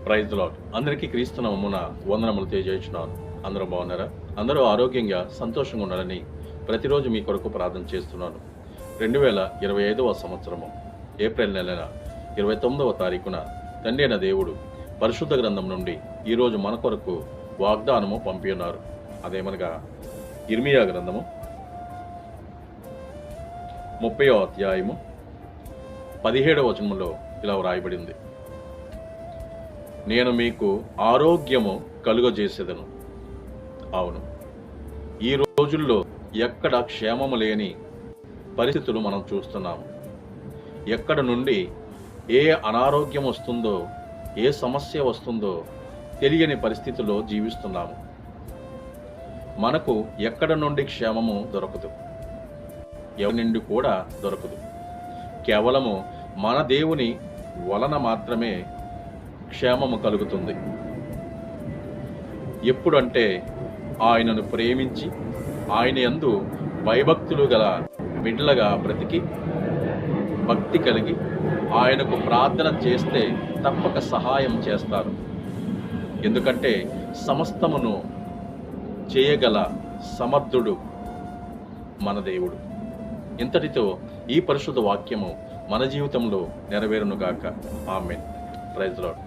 Praise the lord. అందరికీ క్రీస్తు నామమున వందనములు తెలియజేస్తున్నాను. అందరూ బాగున్నారా? అందరూ ఆరోగ్యంగా సంతోషంగా ఉండాలని ప్రతిరోజు మీ కొరకు ప్రార్థన చేస్తున్నాను. 2025వ సంవత్సరము ఏప్రిల్ నెల 29వ తారీఖున తండ్రి అయిన దేవుడు పరిశుద్ధ గ్రంథం నుండి ఈరోజు మన కొరకు వాగ్దానము పంపి ఉన్నారు. అదేమనగా ఇర్మియా గ్రంథము 30వ అధ్యాయము 17వ వచనములో ఇలా వ్రాయబడింది. నేను మీకు ఆరోగ్యము కలుగజేసేదను. అవును, ఈ రోజుల్లో ఎక్కడ క్షేమము లేని పరిస్థితులు మనం చూస్తున్నాము. ఎక్కడ నుండి ఏ అనారోగ్యం వస్తుందో, ఏ సమస్య వస్తుందో తెలియని పరిస్థితుల్లో జీవిస్తున్నాము. మనకు ఎక్కడ నుండి క్షేమము దొరకదు, ఎవరి నుండి కూడా దొరకదు. కేవలము మన దేవుని వలన మాత్రమే క్షేమము కలుగుతుంది. ఎప్పుడంటే ఆయనను ప్రేమించి ఆయన యందు భయభక్తులు గల బిడ్డలుగా బ్రతికి భక్తి కలిగి ఆయనకు ప్రార్థన చేస్తే తప్పక సహాయం చేస్తారు. ఎందుకంటే సమస్తమును చేయగల సమర్థుడు మన దేవుడు. ఇంతటితో ఈ పరిశుద్ధ వాక్యము మన జీవితంలో నెరవేరునుగాక. ఆమేన్. Praise the lord.